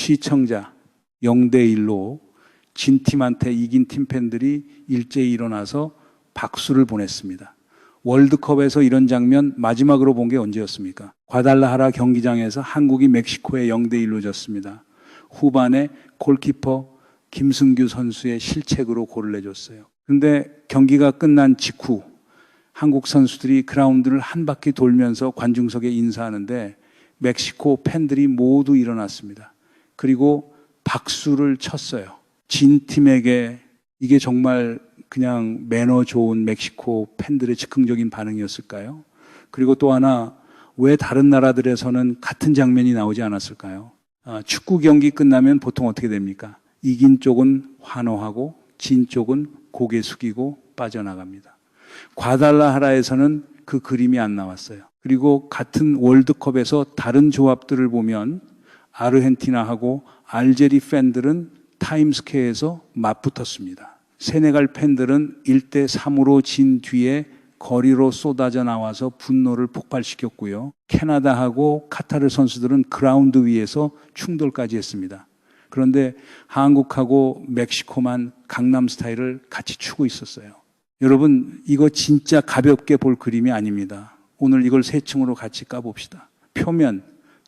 시청자 0대1로 진 팀한테 이긴 팀 팬들이 일제히 일어나서 박수를 보냈습니다. 월드컵에서 이런 장면 마지막으로 본 게 언제였습니까? 과달라하라 경기장에서 한국이 멕시코에 0대1로 졌습니다. 후반에 골키퍼 김승규 선수의 실책으로 골을 내줬어요. 그런데 경기가 끝난 직후 한국 선수들이 그라운드를 한 바퀴 돌면서 관중석에 인사하는데 멕시코 팬들이 모두 일어났습니다. 그리고 박수를 쳤어요. 진 팀에게. 이게 정말 그냥 매너 좋은 멕시코 팬들의 즉흥적인 반응이었을까요? 그리고 또 하나, 왜 다른 나라들에서는 같은 장면이 나오지 않았을까요? 축구 경기 끝나면 보통 어떻게 됩니까? 이긴 쪽은 환호하고 진 쪽은 고개 숙이고 빠져나갑니다. 과달라하라에서는 그 그림이 안 나왔어요. 그리고 같은 월드컵에서 다른 조합들을 보면 아르헨티나하고 알제리 팬들은 타임스퀘어에서 맞붙었습니다. 세네갈 팬들은 1대3으로 진 뒤에 거리로 쏟아져 나와서 분노를 폭발시켰고요. 캐나다하고 카타르 선수들은 그라운드 위에서 충돌까지 했습니다. 그런데 한국하고 멕시코만 강남 스타일을 같이 추고 있었어요. 여러분, 이거 진짜 가볍게 볼 그림이 아닙니다. 오늘 이걸 세 층으로 같이 까봅시다. 표면,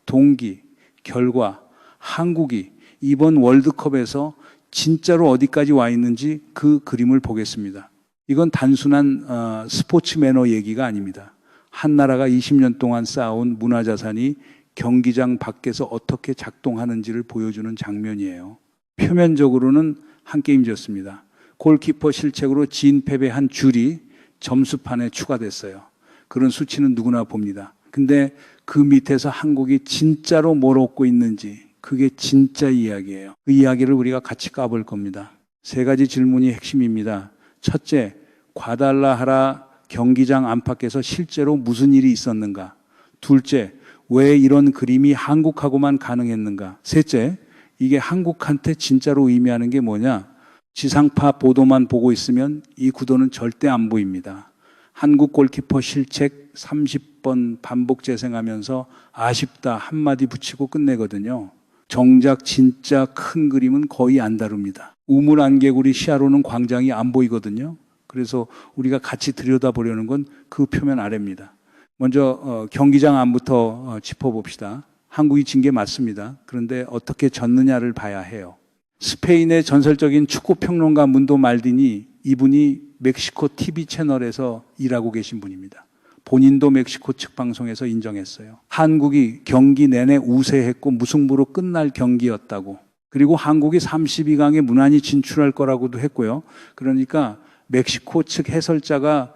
동기, 결과, 한국이 이번 월드컵에서 진짜로 어디까지 와 있는지 그 그림을 보겠습니다. 이건 단순한 스포츠 매너 얘기가 아닙니다. 한 나라가 20년 동안 쌓아온 문화자산이 경기장 밖에서 어떻게 작동하는지를 보여주는 장면이에요. 표면적으로는 한 게임이었습니다. 골키퍼 실책으로 진 패배한 줄이 점수판에 추가됐어요. 그런 수치는 누구나 봅니다. 근데 그 밑에서 한국이 진짜로 뭘 얻고 있는지, 그게 진짜 이야기예요. 그 이야기를 우리가 같이 까볼 겁니다. 세 가지 질문이 핵심입니다. 첫째, 과달라하라 경기장 안팎에서 실제로 무슨 일이 있었는가? 둘째, 왜 이런 그림이 한국하고만 가능했는가? 셋째, 이게 한국한테 진짜로 의미하는 게 뭐냐? 지상파 보도만 보고 있으면 이 구도는 절대 안 보입니다. 한국 골키퍼 실책 30번 반복 재생하면서 아쉽다 한마디 붙이고 끝내거든요. 정작 진짜 큰 그림은 거의 안 다룹니다. 우물 안개구리 시야로는 광장이 안 보이거든요. 그래서 우리가 같이 들여다보려는 건 그 표면 아래입니다. 먼저 경기장 안부터 짚어봅시다. 한국이 진 게 맞습니다. 그런데 어떻게 졌느냐를 봐야 해요. 스페인의 전설적인 축구 평론가 문도 말디니, 이분이 멕시코 TV 채널에서 일하고 계신 분입니다. 본인도 멕시코 측 방송에서 인정했어요. 한국이 경기 내내 우세했고 무승부로 끝날 경기였다고. 그리고 한국이 32강에 무난히 진출할 거라고도 했고요. 그러니까 멕시코 측 해설자가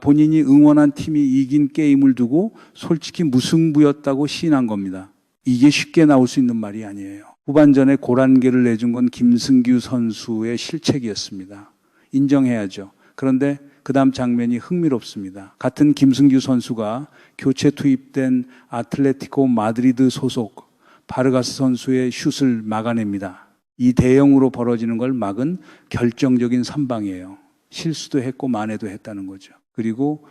본인이 응원한 팀이 이긴 게임을 두고 솔직히 무승부였다고 시인한 겁니다. 이게 쉽게 나올 수 있는 말이 아니에요. 후반전에 고란계를 내준 건 김승규 선수의 실책이었습니다. 인정해야죠. 그런데 그 다음 장면이 흥미롭습니다. 같은 김승규 선수가 교체 투입된 아틀레티코 마드리드 소속 바르가스 선수의 슛을 막아냅니다. 이 대형으로 벌어지는 걸 막은 결정적인 선방이에요. 실수도 했고 만회도 했다는 거죠. 그리고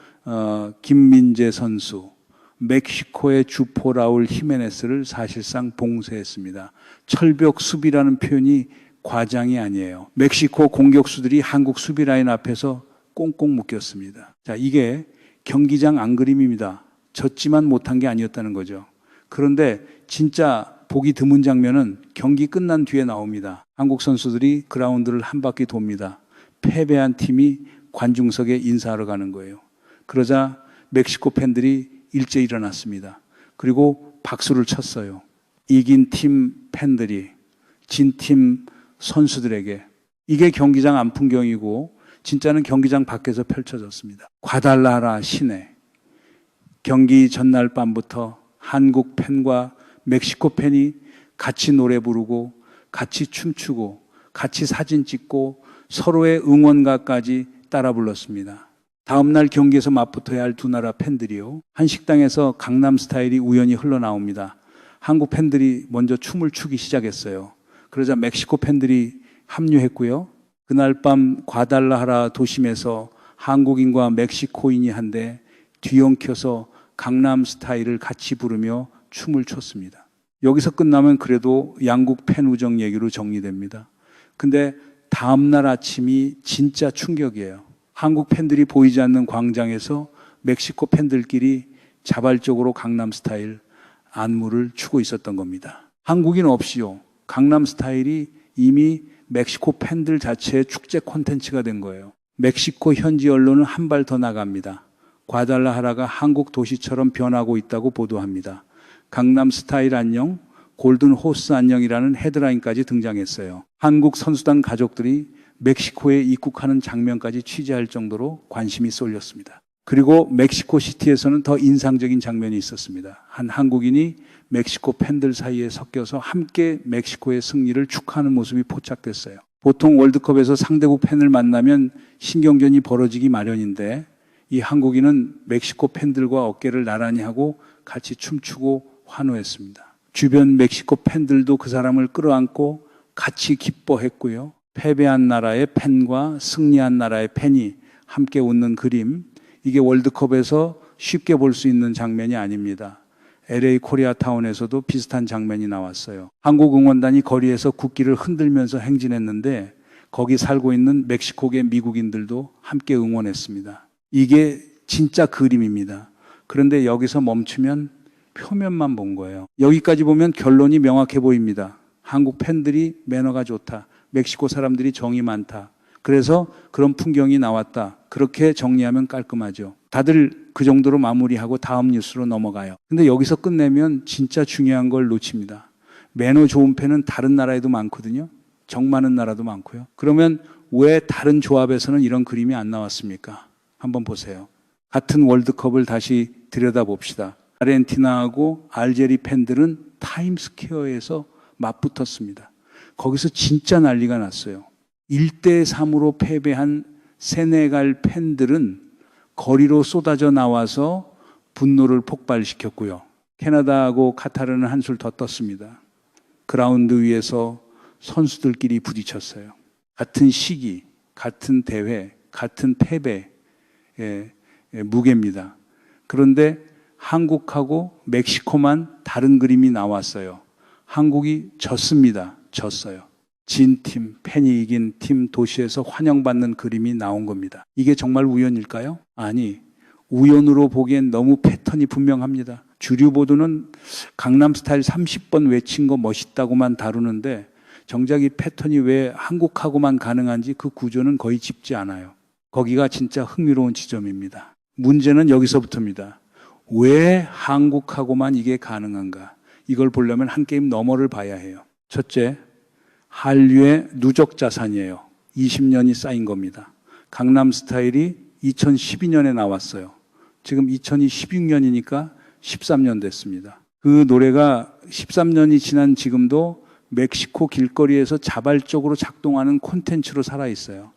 김민재 선수, 멕시코의 주포 라울 히메네스를 사실상 봉쇄했습니다. 철벽 수비라는 표현이 과장이 아니에요. 멕시코 공격수들이 한국 수비 라인 앞에서 꽁꽁 묶였습니다. 자, 이게 경기장 안그림입니다. 졌지만 못한 게 아니었다는 거죠. 그런데 진짜 보기 드문 장면은 경기 끝난 뒤에 나옵니다. 한국 선수들이 그라운드를 한 바퀴 돕니다. 패배한 팀이 관중석에 인사하러 가는 거예요. 그러자 멕시코 팬들이 일제히 일어났습니다. 그리고 박수를 쳤어요. 이긴 팀 팬들이 진 팀 선수들에게. 이게 경기장 안 풍경이고 진짜는 경기장 밖에서 펼쳐졌습니다. 과달라하라 시내. 경기 전날 밤부터 한국 팬과 멕시코 팬이 같이 노래 부르고 같이 춤추고 같이 사진 찍고 서로의 응원가까지 따라 불렀습니다. 다음 날 경기에서 맞붙어야 할 두 나라 팬들이요. 한 식당에서 강남 스타일이 우연히 흘러나옵니다. 한국 팬들이 먼저 춤을 추기 시작했어요. 그러자 멕시코 팬들이 합류했고요. 그날 밤 과달라하라 도심에서 한국인과 멕시코인이 한데 뒤엉켜서 강남 스타일을 같이 부르며 춤을 췄습니다. 여기서 끝나면 그래도 양국 팬 우정 얘기로 정리됩니다. 근데 다음날 아침이 진짜 충격이에요. 한국 팬들이 보이지 않는 광장에서 멕시코 팬들끼리 자발적으로 강남 스타일 안무를 추고 있었던 겁니다. 한국인 없이요. 강남 스타일이 이미 멕시코 팬들 자체의 축제 콘텐츠가 된 거예요. 멕시코 현지 언론은 한 발 더 나갑니다. 과달라하라가 한국 도시처럼 변하고 있다고 보도합니다. 강남 스타일 안녕, 골든 호스 안녕이라는 헤드라인까지 등장했어요. 한국 선수단 가족들이 멕시코에 입국하는 장면까지 취재할 정도로 관심이 쏠렸습니다. 그리고 멕시코 시티에서는 더 인상적인 장면이 있었습니다. 한 한국인이 멕시코 팬들 사이에 섞여서 함께 멕시코의 승리를 축하하는 모습이 포착됐어요. 보통 월드컵에서 상대국 팬을 만나면 신경전이 벌어지기 마련인데 이 한국인은 멕시코 팬들과 어깨를 나란히 하고 같이 춤추고 환호했습니다. 주변 멕시코 팬들도 그 사람을 끌어안고 같이 기뻐했고요. 패배한 나라의 팬과 승리한 나라의 팬이 함께 웃는 그림, 이게 월드컵에서 쉽게 볼 수 있는 장면이 아닙니다. LA 코리아타운에서도 비슷한 장면이 나왔어요. 한국 응원단이 거리에서 국기를 흔들면서 행진했는데 거기 살고 있는 멕시코계 미국인들도 함께 응원했습니다. 이게 진짜 그림입니다. 그런데 여기서 멈추면 표면만 본 거예요. 여기까지 보면 결론이 명확해 보입니다. 한국 팬들이 매너가 좋다. 멕시코 사람들이 정이 많다. 그래서 그런 풍경이 나왔다. 그렇게 정리하면 깔끔하죠. 다들 그 정도로 마무리하고 다음 뉴스로 넘어가요. 근데 여기서 끝내면 진짜 중요한 걸 놓칩니다. 매너 좋은 팬은 다른 나라에도 많거든요. 정 많은 나라도 많고요. 그러면 왜 다른 조합에서는 이런 그림이 안 나왔습니까? 한번 보세요. 같은 월드컵을 다시 들여다봅시다. 아르헨티나하고 알제리 팬들은 타임스퀘어에서 맞붙었습니다. 거기서 진짜 난리가 났어요. 1대3으로 패배한 세네갈 팬들은 거리로 쏟아져 나와서 분노를 폭발시켰고요. 캐나다하고 카타르는 한술 더 떴습니다. 그라운드 위에서 선수들끼리 부딪혔어요. 같은 시기, 같은 대회, 같은 패배의 무게입니다. 그런데 한국하고 멕시코만 다른 그림이 나왔어요. 한국이 졌습니다. 졌어요. 진 팀, 팬이 이긴 팀 도시에서 환영받는 그림이 나온 겁니다. 이게 정말 우연일까요? 아니, 우연으로 보기엔 너무 패턴이 분명합니다. 주류 보도는 강남 스타일 30번 외친 거 멋있다고만 다루는데 정작 이 패턴이 왜 한국하고만 가능한지 그 구조는 거의 짚지 않아요. 거기가 진짜 흥미로운 지점입니다. 문제는 여기서부터입니다. 왜 한국하고만 이게 가능한가? 이걸 보려면 한 게임 너머를 봐야 해요. 첫째, 한류의 누적 자산이에요. 20년이 쌓인 겁니다. 강남 스타일이 2012년에 나왔어요. 지금 2016년이니까 13년 됐습니다. 그 노래가 13년이 지난 지금도 멕시코 길거리에서 자발적으로 작동하는 콘텐츠로 살아있어요.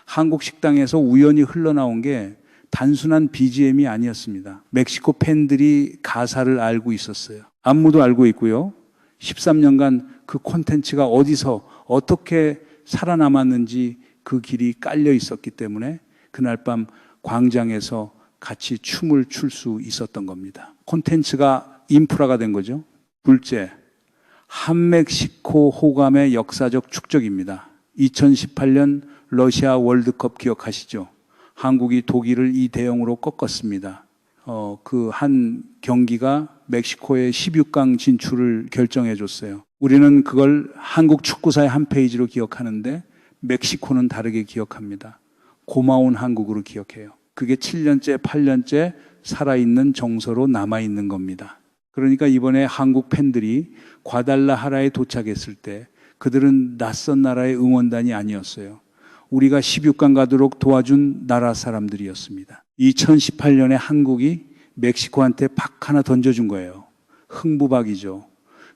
한국 식당에서 우연히 흘러나온 게 단순한 BGM이 아니었습니다. 멕시코 팬들이 가사를 알고 있었어요. 안무도 알고 있고요. 13년간 그 콘텐츠가 어디서 어떻게 살아남았는지 그 길이 깔려 있었기 때문에 그날 밤 광장에서 같이 춤을 출 수 있었던 겁니다. 콘텐츠가 인프라가 된 거죠. 둘째, 한멕시코 호감의 역사적 축적입니다. 2018년 러시아 월드컵 기억하시죠? 한국이 독일을 2대0으로 꺾었습니다. 그 한 경기가 멕시코의 16강 진출을 결정해 줬어요. 우리는 그걸 한국 축구사의 한 페이지로 기억하는데 멕시코는 다르게 기억합니다. 고마운 한국으로 기억해요. 그게 7년째, 8년째 살아있는 정서로 남아있는 겁니다. 그러니까 이번에 한국 팬들이 과달라하라에 도착했을 때 그들은 낯선 나라의 응원단이 아니었어요. 우리가 16강 가도록 도와준 나라 사람들이었습니다. 2018년에 한국이 멕시코한테 박 하나 던져준 거예요. 흥부박이죠.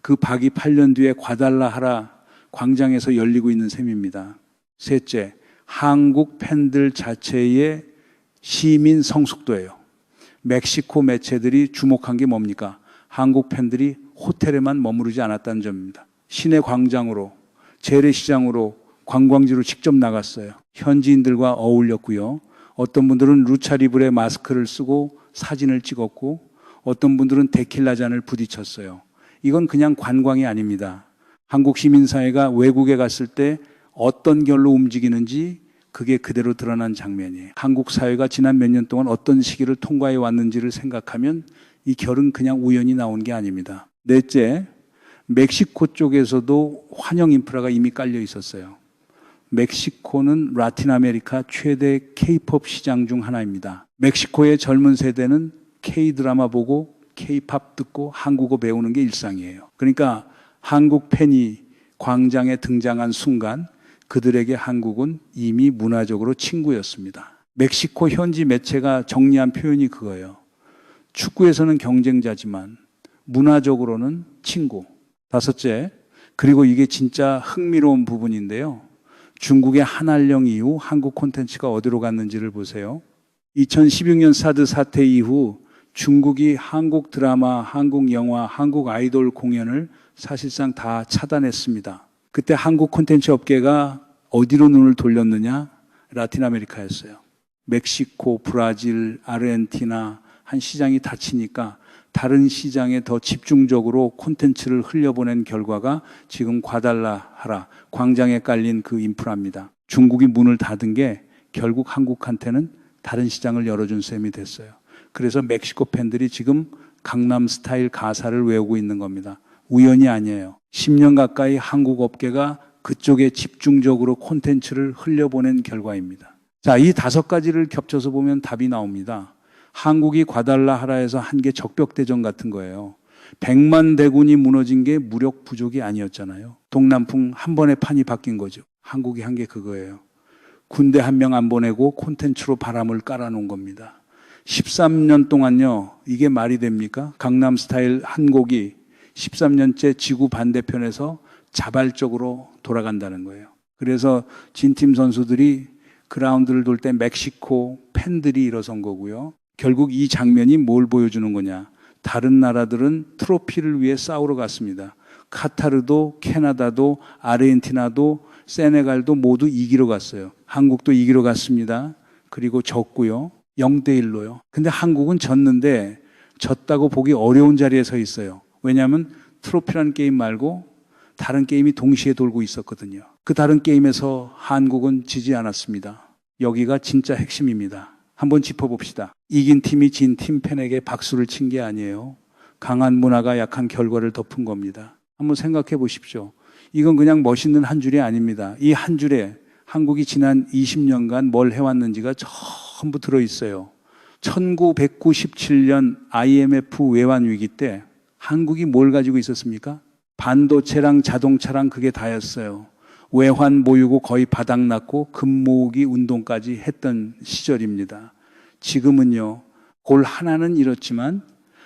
그 박이 8년 뒤에 과달라하라 광장에서 열리고 있는 셈입니다. 셋째, 한국 팬들 자체의 시민 성숙도예요. 멕시코 매체들이 주목한 게 뭡니까? 한국 팬들이 호텔에만 머무르지 않았다는 점입니다. 시내 광장으로, 재래시장으로, 관광지로 직접 나갔어요. 현지인들과 어울렸고요. 어떤 분들은 루차리브레 마스크를 쓰고 사진을 찍었고 어떤 분들은 데킬라 잔을 부딪혔어요. 이건 그냥 관광이 아닙니다. 한국 시민사회가 외국에 갔을 때 어떤 결로 움직이는지 그게 그대로 드러난 장면이에요. 한국 사회가 지난 몇 년 동안 어떤 시기를 통과해 왔는지를 생각하면 이 결은 그냥 우연히 나온 게 아닙니다. 넷째, 멕시코 쪽에서도 환영 인프라가 이미 깔려 있었어요. 멕시코는 라틴 아메리카 최대 K-팝 시장 중 하나입니다. 멕시코의 젊은 세대는 K-드라마 보고 K-팝 듣고 한국어 배우는 게 일상이에요. 그러니까 한국 팬이 광장에 등장한 순간 그들에게 한국은 이미 문화적으로 친구였습니다. 멕시코 현지 매체가 정리한 표현이 그거예요. 축구에서는 경쟁자지만 문화적으로는 친구. 다섯째, 그리고 이게 진짜 흥미로운 부분인데요. 중국의 한알령 이후 한국 콘텐츠가 어디로 갔는지를 보세요. 2016년 사드 사태 이후 중국이 한국 드라마, 한국 영화, 한국 아이돌 공연을 사실상 다 차단했습니다. 그때 한국 콘텐츠 업계가 어디로 눈을 돌렸느냐? 라틴 아메리카였어요. 멕시코, 브라질, 아르헨티나 한 시장이 닫히니까 다른 시장에 더 집중적으로 콘텐츠를 흘려보낸 결과가 지금 과달라하라, 광장에 깔린 그 인프라입니다. 중국이 문을 닫은 게 결국 한국한테는 다른 시장을 열어준 셈이 됐어요. 그래서 멕시코 팬들이 지금 강남 스타일 가사를 외우고 있는 겁니다. 우연이 아니에요. 10년 가까이 한국 업계가 그쪽에 집중적으로 콘텐츠를 흘려보낸 결과입니다. 자, 이 5가지를 겹쳐서 보면 답이 나옵니다. 한국이 과달라하라에서 한 게 적벽대전 같은 거예요. 100만 대군이 무너진 게 무력 부족이 아니었잖아요. 동남풍 한 번에 판이 바뀐 거죠. 한국이 한 게 그거예요. 군대 한 명 안 보내고 콘텐츠로 바람을 깔아놓은 겁니다. 13년 동안요, 이게 말이 됩니까? 강남 스타일 한 곡이 13년째 지구 반대편에서 자발적으로 돌아간다는 거예요. 그래서 진팀 선수들이 그라운드를 돌 때 멕시코 팬들이 일어선 거고요. 결국 이 장면이 뭘 보여주는 거냐. 다른 나라들은 트로피를 위해 싸우러 갔습니다. 카타르도, 캐나다도, 아르헨티나도, 세네갈도 모두 이기러 갔어요. 한국도 이기러 갔습니다. 그리고 졌고요. 0대1로요. 근데 한국은 졌는데 졌다고 보기 어려운 자리에 서 있어요. 왜냐하면 트로피라는 게임 말고 다른 게임이 동시에 돌고 있었거든요. 그 다른 게임에서 한국은 지지 않았습니다. 여기가 진짜 핵심입니다. 한번 짚어봅시다. 이긴 팀이 진 팀 팬에게 박수를 친 게 아니에요. 강한 문화가 약한 결과를 덮은 겁니다. 한번 생각해 보십시오. 이건 그냥 멋있는 한 줄이 아닙니다. 이 한 줄에 한국이 지난 20년간 뭘 해왔는지가 전부 들어있어요. 1997년 IMF 외환위기 때 한국이 뭘 가지고 있었습니까? 반도체랑 자동차랑 그게 다였어요. 외환 보유고 거의 바닥났고 금모으기 운동까지 했던 시절입니다. 지금은요, 골 하나는 잃었지만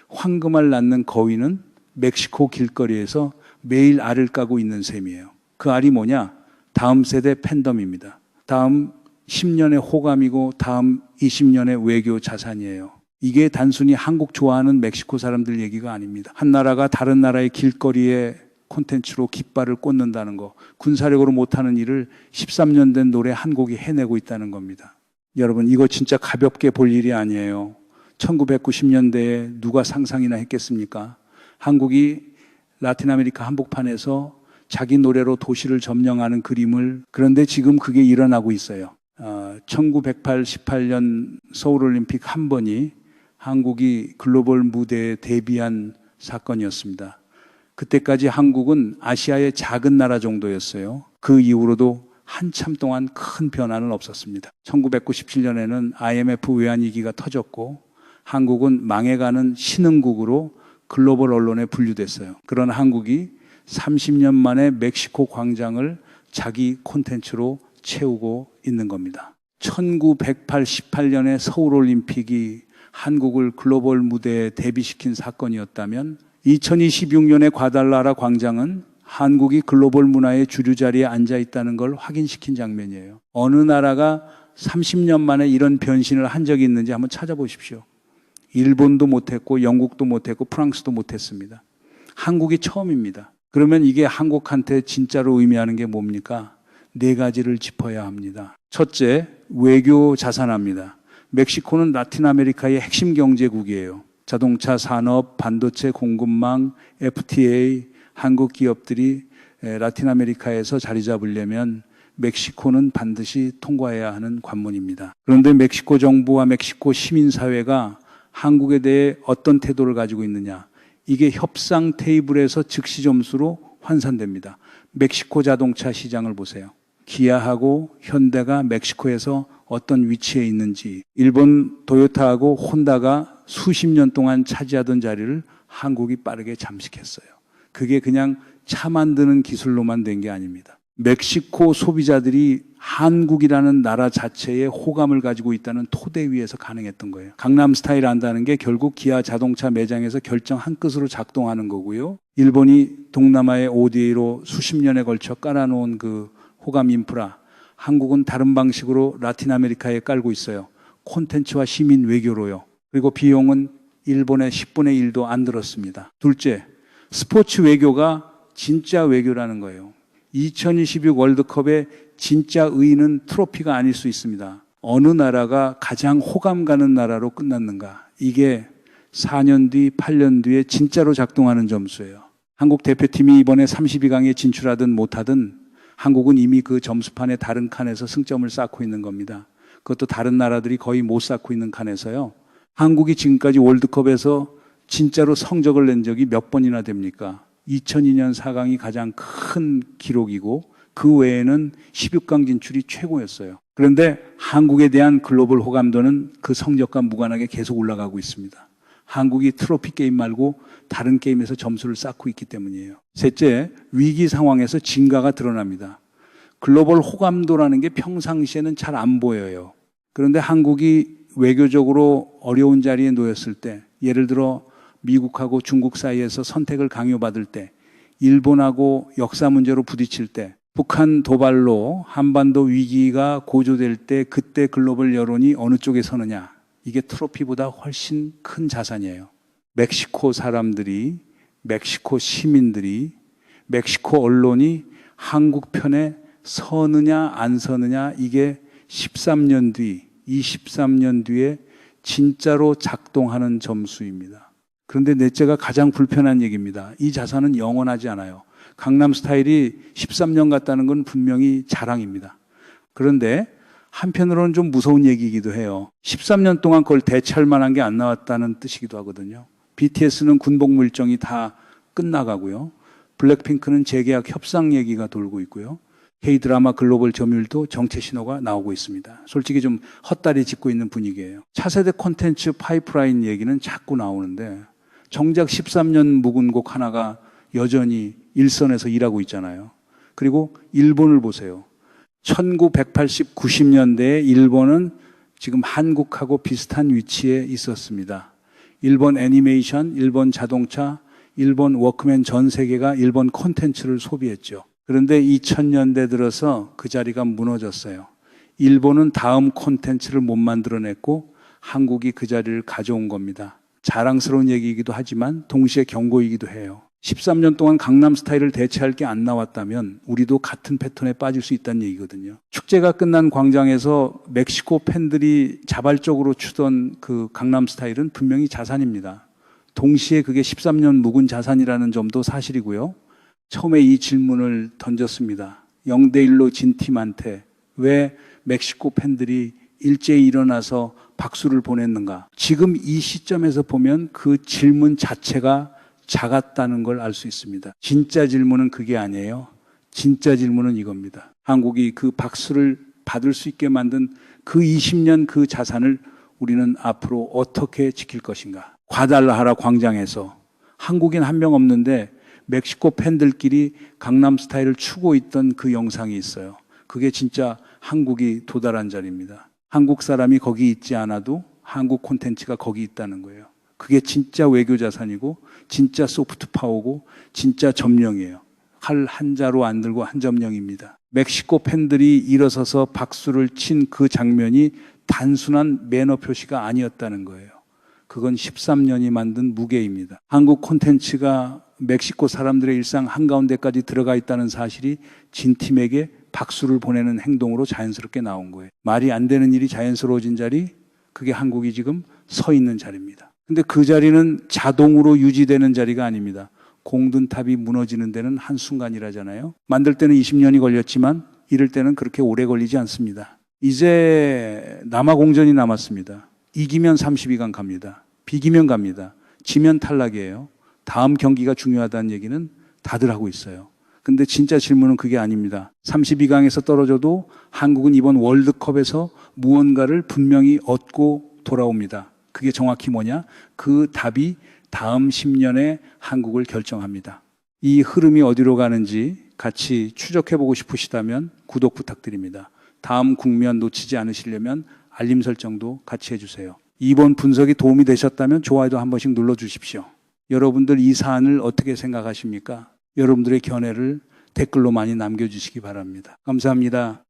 황금알 낳는 거위는 멕시코 길거리에서 매일 알을 까고 있는 셈이에요. 그 알이 뭐냐? 다음 세대 팬덤입니다. 다음 10년의 호감이고 다음 20년의 외교 자산이에요. 이게 단순히 한국 좋아하는 멕시코 사람들 얘기가 아닙니다. 한 나라가 다른 나라의 길거리에 콘텐츠로 깃발을 꽂는다는 거, 군사력으로 못하는 일을 13년 된 노래 한 곡이 해내고 있다는 겁니다. 여러분, 이거 진짜 가볍게 볼 일이 아니에요. 1990년대에 누가 상상이나 했겠습니까? 한국이 라틴 아메리카 한복판에서 자기 노래로 도시를 점령하는 그림을, 그런데 지금 그게 일어나고 있어요. 1918년 서울올림픽 한 번이 한국이 글로벌 무대에 데뷔한 사건이었습니다. 그때까지 한국은 아시아의 작은 나라 정도였어요. 그 이후로도 한참 동안 큰 변화는 없었습니다. 1997년에는 IMF 외환위기가 터졌고 한국은 망해가는 신흥국으로 글로벌 언론에 분류됐어요. 그런 한국이 30년 만에 멕시코 광장을 자기 콘텐츠로 채우고 있는 겁니다. 1918년에 서울올림픽이 한국을 글로벌 무대에 데뷔시킨 사건이었다면 2026년의 과달라라 광장은 한국이 글로벌 문화의 주류 자리에 앉아 있다는 걸 확인시킨 장면이에요. 어느 나라가 30년 만에 이런 변신을 한 적이 있는지 한번 찾아보십시오. 일본도 못했고 영국도 못했고 프랑스도 못했습니다. 한국이 처음입니다. 그러면 이게 한국한테 진짜로 의미하는 게 뭡니까? 4가지를 짚어야 합니다. 첫째, 외교 자산화입니다. 멕시코는 라틴 아메리카의 핵심 경제국이에요. 자동차 산업, 반도체 공급망, FTA, 한국 기업들이 라틴 아메리카에서 자리 잡으려면 멕시코는 반드시 통과해야 하는 관문입니다. 그런데 멕시코 정부와 멕시코 시민사회가 한국에 대해 어떤 태도를 가지고 있느냐. 이게 협상 테이블에서 즉시 점수로 환산됩니다. 멕시코 자동차 시장을 보세요. 기아하고 현대가 멕시코에서 어떤 위치에 있는지, 일본 도요타하고 혼다가 수십 년 동안 차지하던 자리를 한국이 빠르게 잠식했어요. 그게 그냥 차 만드는 기술로만 된 게 아닙니다. 멕시코 소비자들이 한국이라는 나라 자체에 호감을 가지고 있다는 토대 위에서 가능했던 거예요. 강남 스타일 안다는 게 결국 기아 자동차 매장에서 결정 한 끝으로 작동하는 거고요. 일본이 동남아의 ODA로 수십 년에 걸쳐 깔아놓은 그 호감 인프라, 한국은 다른 방식으로 라틴 아메리카에 깔고 있어요. 콘텐츠와 시민 외교로요. 그리고 비용은 일본의 10분의 1도 안 들었습니다. 둘째, 스포츠 외교가 진짜 외교라는 거예요. 2022 월드컵의 진짜 의의는 트로피가 아닐 수 있습니다. 어느 나라가 가장 호감 가는 나라로 끝났는가. 이게 4년 뒤, 8년 뒤에 진짜로 작동하는 점수예요. 한국 대표팀이 이번에 32강에 진출하든 못하든 한국은 이미 그 점수판의 다른 칸에서 승점을 쌓고 있는 겁니다. 그것도 다른 나라들이 거의 못 쌓고 있는 칸에서요. 한국이 지금까지 월드컵에서 진짜로 성적을 낸 적이 몇 번이나 됩니까? 2002년 4강이 가장 큰 기록이고 그 외에는 16강 진출이 최고였어요. 그런데 한국에 대한 글로벌 호감도는 그 성적과 무관하게 계속 올라가고 있습니다. 한국이 트로피 게임 말고 다른 게임에서 점수를 쌓고 있기 때문이에요. 셋째, 위기 상황에서 진가가 드러납니다. 글로벌 호감도라는 게 평상시에는 잘 안 보여요. 그런데 한국이 외교적으로 어려운 자리에 놓였을 때, 예를 들어 미국하고 중국 사이에서 선택을 강요받을 때, 일본하고 역사 문제로 부딪힐 때, 북한 도발로 한반도 위기가 고조될 때 그때 글로벌 여론이 어느 쪽에 서느냐. 이게 트로피보다 훨씬 큰 자산이에요. 멕시코 사람들이, 멕시코 시민들이, 멕시코 언론이 한국 편에 서느냐 안 서느냐 이게 13년 뒤, 23년 뒤에 진짜로 작동하는 점수입니다. 그런데 넷째가 가장 불편한 얘기입니다. 이 자산은 영원하지 않아요. 강남 스타일이 13년 갔다는 건 분명히 자랑입니다. 그런데 한편으로는 좀 무서운 얘기이기도 해요. 13년 동안 그걸 대체할 만한 게 안 나왔다는 뜻이기도 하거든요. BTS는 군복무 일정이 다 끝나가고요. 블랙핑크는 재계약 협상 얘기가 돌고 있고요. K-드라마 글로벌 점유율도 정체 신호가 나오고 있습니다. 솔직히 좀 헛다리 짚고 있는 분위기예요. 차세대 콘텐츠 파이프라인 얘기는 자꾸 나오는데 정작 13년 묵은 곡 하나가 여전히 일선에서 일하고 있잖아요. 그리고 일본을 보세요. 1980, 90년대에 일본은 지금 한국하고 비슷한 위치에 있었습니다. 일본 애니메이션, 일본 자동차, 일본 워크맨 전 세계가 일본 콘텐츠를 소비했죠. 그런데 2000년대 들어서 그 자리가 무너졌어요. 일본은 다음 콘텐츠를 못 만들어냈고 한국이 그 자리를 가져온 겁니다. 자랑스러운 얘기이기도 하지만 동시에 경고이기도 해요. 13년 동안 강남 스타일을 대체할 게 안 나왔다면 우리도 같은 패턴에 빠질 수 있다는 얘기거든요. 축제가 끝난 광장에서 멕시코 팬들이 자발적으로 추던 그 강남 스타일은 분명히 자산입니다. 동시에 그게 13년 묵은 자산이라는 점도 사실이고요. 처음에 이 질문을 던졌습니다. 0대1로 진 팀한테 왜 멕시코 팬들이 일제히 일어나서 박수를 보냈는가? 지금 이 시점에서 보면 그 질문 자체가 작았다는 걸 알 수 있습니다. 진짜 질문은 그게 아니에요. 진짜 질문은 이겁니다. 한국이 그 박수를 받을 수 있게 만든 그 20년 그 자산을 우리는 앞으로 어떻게 지킬 것인가? 과달라하라 광장에서 한국인 한 명 없는데 멕시코 팬들끼리 강남 스타일을 추고 있던 그 영상이 있어요. 그게 진짜 한국이 도달한 자리입니다. 한국 사람이 거기 있지 않아도 한국 콘텐츠가 거기 있다는 거예요. 그게 진짜 외교 자산이고 진짜 소프트 파워고 진짜 점령이에요. 칼 한 자루 안 들고 한 점령입니다. 멕시코 팬들이 일어서서 박수를 친 그 장면이 단순한 매너 표시가 아니었다는 거예요. 그건 13년이 만든 무게입니다. 한국 콘텐츠가 멕시코 사람들의 일상 한가운데까지 들어가 있다는 사실이 진 팀에게 박수를 보내는 행동으로 자연스럽게 나온 거예요. 말이 안 되는 일이 자연스러워진 자리, 그게 한국이 지금 서 있는 자리입니다. 근데 그 자리는 자동으로 유지되는 자리가 아닙니다. 공든탑이 무너지는 데는 한순간이라잖아요. 만들 때는 20년이 걸렸지만 이럴 때는 그렇게 오래 걸리지 않습니다. 이제 남아공전이 남았습니다. 이기면 32강 갑니다. 비기면 갑니다. 지면 탈락이에요. 다음 경기가 중요하다는 얘기는 다들 하고 있어요. 근데 진짜 질문은 그게 아닙니다. 32강에서 떨어져도 한국은 이번 월드컵에서 무언가를 분명히 얻고 돌아옵니다. 그게 정확히 뭐냐? 그 답이 다음 10년의 한국을 결정합니다. 이 흐름이 어디로 가는지 같이 추적해보고 싶으시다면 구독 부탁드립니다. 다음 국면 놓치지 않으시려면 알림 설정도 같이 해주세요. 이번 분석이 도움이 되셨다면 좋아요도 한 번씩 눌러주십시오. 여러분들 이 사안을 어떻게 생각하십니까? 여러분들의 견해를 댓글로 많이 남겨주시기 바랍니다. 감사합니다.